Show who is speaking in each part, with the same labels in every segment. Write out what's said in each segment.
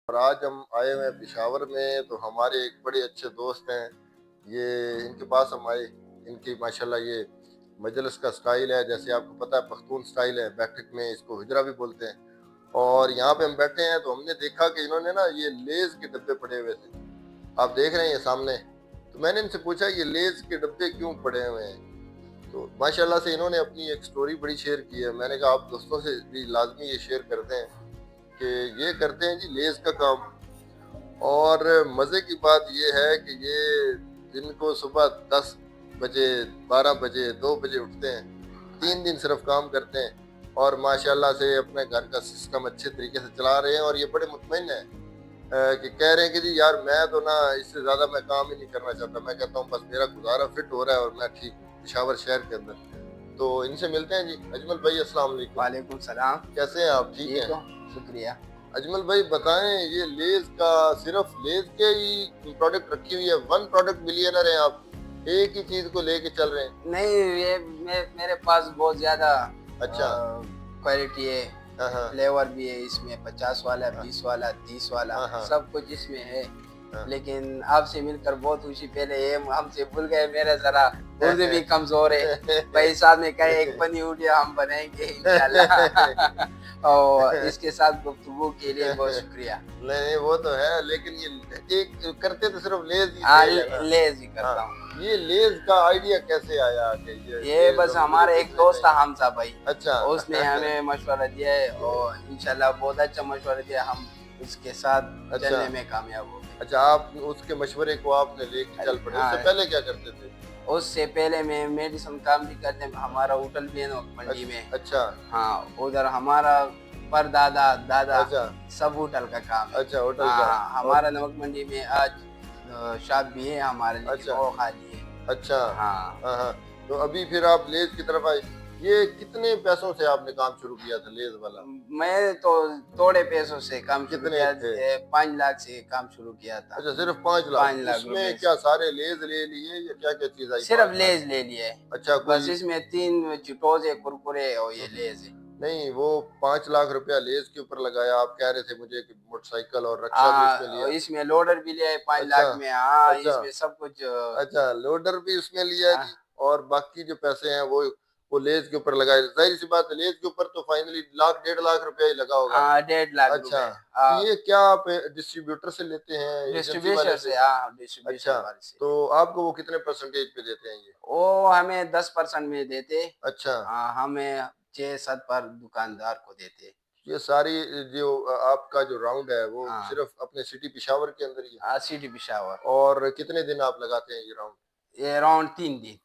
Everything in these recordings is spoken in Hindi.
Speaker 1: और आज हम आए हुए हैं पिशावर में, तो हमारे एक बड़े अच्छे दोस्त हैं। ये इनके पास हम आए। इनकी माशाल्लाह ये मजलिस का स्टाइल है, जैसे आपको पता है पख्तून स्टाइल है, बैठक में इसको हिजरा भी बोलते हैं। और यहाँ पे हम बैठे हैं तो हमने देखा कि इन्होंने ना ये लेज के डब्बे पड़े हुए थे, आप देख रहे हैं ये सामने। तो मैंने इनसे पूछा ये लेज के डब्बे क्यों पड़े हुए हैं, तो माशाल्लाह से इन्होंने अपनी एक स्टोरी बड़ी शेयर की है। मैंने कहा आप दोस्तों से भी लाजमी ये शेयर करते हैं कि ये करते हैं जी लेज का काम। और मज़े की बात ये है कि ये इनको सुबह 10 बजे, 12 बजे, 2 बजे उठते हैं, 3 दिन सिर्फ काम करते हैं और माशाल्लाह से अपने घर का सिस्टम अच्छे तरीके से चला रहे हैं। और ये बड़े मुतमईन हैं कि कह रहे हैं कि जी यार मैं तो ना इससे ज़्यादा मैं काम ही नहीं करना चाहता। मैं कहता हूँ बस मेरा गुजारा फिट हो रहा है और मैं ठीक हूँ पेशावर शहर के अंदर। तो इनसे मिलते हैं जी। अजमल भाई अस्सलाम वालेकुम।
Speaker 2: वालेकुम सलाम।
Speaker 1: कैसे हैं आप, ठीक
Speaker 2: ठीक
Speaker 1: हैं?
Speaker 2: हो? शुक्रिया।
Speaker 1: अजमल भाई बताएं, ये लेज का सिर्फ लेज के ही प्रोडक्ट रखी हुई है, वन प्रोडक्ट मिलियनर हैं आप, एक ही चीज को लेके चल रहे हैं?
Speaker 2: नहीं, ये मेरे पास बहुत ज्यादा
Speaker 1: अच्छा।
Speaker 2: क्वालिटी है।
Speaker 1: हाँ हाँ
Speaker 2: फ्लेवर भी है इसमें, 50 वाला,
Speaker 1: हाँ
Speaker 2: 20 वाला, 30 वाला,
Speaker 1: हाँ हाँ
Speaker 2: सब कुछ इसमें है।
Speaker 1: हाँ।
Speaker 2: लेकिन आपसे मिलकर बहुत खुशी। पहले ये हमसे भूल गए, मेरे जरा उर्दू भी कमजोर है। भाई साहब ने कहा एक बनी वीडियो हम बनाएंगे इंशाल्लाह। और इसके साथ गुफ्तगू के लिए बहुत शुक्रिया।
Speaker 1: नहीं वो तो है, लेकिन ये एक करते तो सिर्फ लेज ही
Speaker 2: हाँ,
Speaker 1: सेल है ना।
Speaker 2: लेज ही करता
Speaker 1: हाँ,
Speaker 2: हूँ।
Speaker 1: ये लेज का आइडिया कैसे आया कि ये
Speaker 2: ये
Speaker 1: लेज
Speaker 2: बस
Speaker 1: हम
Speaker 2: हमारा
Speaker 1: मुझे
Speaker 2: एक
Speaker 1: बिजनेस
Speaker 2: दोस्त था
Speaker 1: चाहिए?
Speaker 2: हमजा भाई,
Speaker 1: अच्छा।
Speaker 2: उसने हमें मशवरा दिया है और इंशाल्लाह बहुत अच्छा मशवरा दिया। हम उसके साथ
Speaker 1: अच्छा
Speaker 2: चलने में कामयाब हो गए।
Speaker 1: अच्छा, आप उसके मशवरे को आपने लेके चल पड़े। उससे
Speaker 2: हाँ,
Speaker 1: पहले क्या करते थे?
Speaker 2: उससे पहले मैं मेडिसिन काम भी करते हैं। हमारा होटल भी है ना मंडी में।
Speaker 1: अच्छा
Speaker 2: हाँ, उधर हमारा परदादा दादा
Speaker 1: अच्छा
Speaker 2: सब होटल का काम है।
Speaker 1: अच्छा, होटल का।
Speaker 2: हाँ,
Speaker 1: और
Speaker 2: हमारा नमक मंडी में आज शॉप भी है हमारे, लेकिन
Speaker 1: अच्छा
Speaker 2: वो खाली है।
Speaker 1: अच्छा।
Speaker 2: हाँ,
Speaker 1: हाँ हाँ। तो अभी फिर आप लेज की तरफ आए। ये कितने पैसों से आपने काम शुरू किया था लेज वाला?
Speaker 2: मैं तो थोड़े पैसों से काम शुरू
Speaker 1: कितने
Speaker 2: किया।
Speaker 1: थे?
Speaker 2: 5 लाख से काम शुरू किया था।
Speaker 1: अच्छा, सिर्फ 5 लाख?
Speaker 2: 5 लाख रुपए
Speaker 1: उसमें क्या
Speaker 2: से
Speaker 1: सारे लेज ले लिए या क्या क्या चीज आई
Speaker 2: सिर्फ
Speaker 1: 5 लाख?
Speaker 2: लेज ले लिए।
Speaker 1: अच्छा
Speaker 2: बस
Speaker 1: कोई।
Speaker 2: इसमें 3 चिटोज है, कुरकुरे और ये लेज है।
Speaker 1: नहीं, वो 5 लाख रुपया लेज के ऊपर लगाया, आप कह रहे थे मुझे कि मोटरसाइकिल और रक्षा भी उसमें लिया।
Speaker 2: इसमें लोडर भी लिया है 5
Speaker 1: अच्छा
Speaker 2: लाख में। हाँ,
Speaker 1: अच्छा
Speaker 2: इसमें सब कुछ
Speaker 1: अच्छा, लोडर भी उसमें लिया
Speaker 2: आ,
Speaker 1: जी। और बाकी जो पैसे हैं वो लेज के ऊपर लगाए। जाहिर सी बात है, लेज के ऊपर तो फाइनली लाख 1.5 लाख रुपया ही लगा होगा।
Speaker 2: 1.5 लाख रुपए।
Speaker 1: अच्छा, तो ये क्या आप डिस्ट्रीब्यूटर से लेते हैं, एजेंसी वाले
Speaker 2: डिस्ट्रीब्यूशन
Speaker 1: से?
Speaker 2: से, हाँ डिस्ट्रीब्यूशन
Speaker 1: अच्छा,
Speaker 2: वाले से।
Speaker 1: तो आपको वो कितने परसेंटेज पे देते हैं ये?
Speaker 2: वो हमें 10% में देते।
Speaker 1: अच्छा,
Speaker 2: हमें 6-7 पर दुकानदार को देते।
Speaker 1: ये सारी जो आपका जो राउंड है वो
Speaker 2: हाँ,
Speaker 1: सिर्फ अपने सिटी पिशावर के अंदर ही है?
Speaker 2: सिटी पिशावर।
Speaker 1: और कितने दिन आप लगाते हैं ये राउंड?
Speaker 2: ये अराउंड 3 दिन।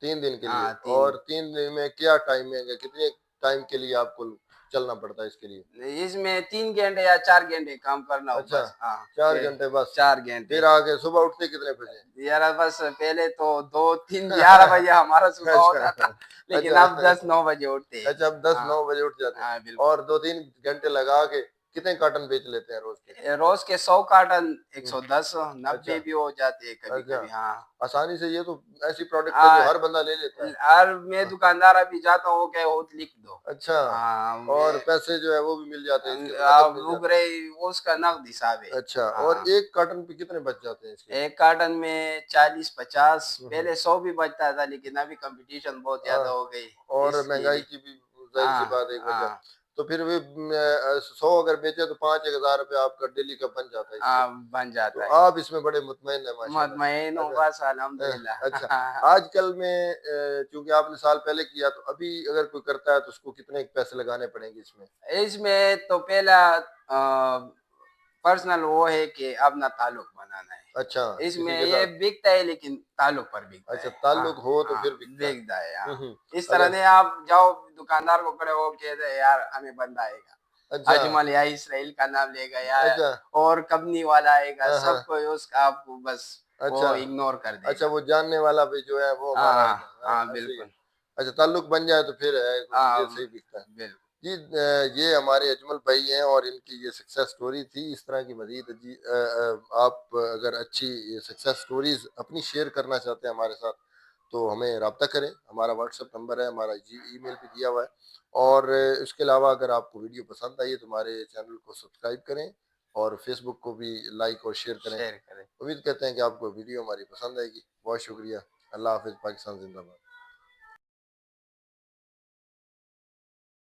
Speaker 1: 3 दिन के लिए?
Speaker 2: 3
Speaker 1: और 3 दिन में क्या टाइमिंग है, कितने टाइम के लिए आपको चलना पड़ता है इसके लिए?
Speaker 2: दिन। इसमें 3 घंटे या 4 घंटे काम करना हो
Speaker 1: अच्छा,
Speaker 2: बस। हाँ,
Speaker 1: 4 घंटे बस?
Speaker 2: 4 घंटे।
Speaker 1: फिर आगे सुबह उठते कितने बजे?
Speaker 2: यार बस पहले तो 2-3-11 बजे हमारा सुबह
Speaker 1: अच्छा
Speaker 2: होता था, लेकिन
Speaker 1: अच्छा
Speaker 2: अब 10-9 बजे उठते हैं।
Speaker 1: अच्छा, अब दस
Speaker 2: हाँ
Speaker 1: नौ बजे उठ जाते हैं।
Speaker 2: हाँ, बिल्कुल।
Speaker 1: और 2-3 घंटे लगा के कितने कार्टन बेच लेते हैं रोज के?
Speaker 2: रोज के 100 कार्टन,
Speaker 1: हम्म,
Speaker 2: 110,
Speaker 1: अच्छा
Speaker 2: 90 भी हो जाते हैं कभी
Speaker 1: अच्छा।
Speaker 2: कभी। हाँ
Speaker 1: आसानी से, ये तो ऐसी प्रोडक्ट है जो
Speaker 2: हाँ।
Speaker 1: हर बंदा ले लेता है।
Speaker 2: और मैं
Speaker 1: हाँ,
Speaker 2: दुकानदार अभी जाता हूँ, क्या हो तो लिख दो।
Speaker 1: अच्छा।
Speaker 2: हाँ,
Speaker 1: और
Speaker 2: मैं
Speaker 1: पैसे जो है वो भी मिल जाते हैं, इसके तो नकद मिल
Speaker 2: रुक
Speaker 1: जाते
Speaker 2: रही उसका नकद हिसाब है।
Speaker 1: हैं। अच्छा, और
Speaker 2: हाँ,
Speaker 1: एक कार्टन पे कितने बच जाते हैं इसके?
Speaker 2: एक कार्टन में 40-50,
Speaker 1: हम्म,
Speaker 2: पहले 100 भी बचता था, लेकिन अभी कंपटीशन बहुत
Speaker 1: हाँ,
Speaker 2: ज्यादा हो गई
Speaker 1: और
Speaker 2: इसके
Speaker 1: महंगाई
Speaker 2: लिए।
Speaker 1: की भी जाहिर सी
Speaker 2: हाँ
Speaker 1: बात एक वजह।
Speaker 2: हाँ
Speaker 1: तो फिर भी 100 अगर बेचे तो 5-1 हज़ार रुपया आपका डेली का बन जाता है इससे।
Speaker 2: हाँ, बन
Speaker 1: तो
Speaker 2: जाता है।
Speaker 1: आप इसमें बड़े मुतमईन है माशाल्लाह
Speaker 2: मैं
Speaker 1: से।
Speaker 2: हूँ
Speaker 1: अच्छा
Speaker 2: बस, अल्हम्दुलिल्लाह।
Speaker 1: अच्छा। आजकल में चूंकि आपने साल पहले किया, तो अभी अगर कोई करता है तो उसको कितने पैसे लगाने पड़ेंगे इसमें?
Speaker 2: इसमें तो पहला पर्सनल वो है कि अपना ताल्लुक बनाना
Speaker 1: अच्छा,
Speaker 2: है। इसमें
Speaker 1: किसी के
Speaker 2: ये
Speaker 1: साथ?
Speaker 2: बिकता है, लेकिन ताल्लुक पर बिकता
Speaker 1: अच्छा,
Speaker 2: है। हाँ
Speaker 1: ताल्लुक हो तो
Speaker 2: हाँ,
Speaker 1: फिर बिकता है।
Speaker 2: बिकता है। हाँ,
Speaker 1: हम्म।
Speaker 2: इस तरह
Speaker 1: अगर
Speaker 2: नहीं आप जाओ दुकानदार को खड़े हो कह दे यार हमें बंदा आएगा,
Speaker 1: अच्छा
Speaker 2: अजमल या इसराइल का नाम लेगा या
Speaker 1: अच्छा।
Speaker 2: और कंपनी वाला आएगा,
Speaker 1: हाँ हाँ।
Speaker 2: सबको उसका आपको बस
Speaker 1: अच्छा
Speaker 2: वो इग्नोर कर
Speaker 1: अच्छा,
Speaker 2: देगा।
Speaker 1: वो जानने वाला भी जो है वो
Speaker 2: हाँ
Speaker 1: हमारा
Speaker 2: हाँ
Speaker 1: आएगा। हाँ
Speaker 2: हाँ,
Speaker 1: हाँ, सही है।
Speaker 2: बिल्कुल।
Speaker 1: अच्छा, ताल्लुक बन जाए तो फिर है,
Speaker 2: हाँ,
Speaker 1: ये सही बिकता है।
Speaker 2: बिल्कुल।
Speaker 1: जी ये हमारे अजमल भाई हैं और इनकी ये सक्सेस स्टोरी थी। इस तरह की मजीद जी आप अगर अच्छी सक्सेस स्टोरीज अपनी शेयर करना चाहते हैं हमारे साथ, तो हमें रब्ता करें। हमारा व्हाट्सएप नंबर है, हमारा जी ईमेल भी दिया हुआ है। और इसके अलावा अगर आपको वीडियो पसंद आई है तो हमारे चैनल को सब्सक्राइब करें, और फेसबुक को भी लाइक और शेयर करें।
Speaker 2: शेयर करें।
Speaker 1: उम्मीद करते हैं कि आपको वीडियो हमारी पसंद आएगी। बहुत शुक्रिया। अल्लाह हाफिज़। पाकिस्तान जिंदाबाद।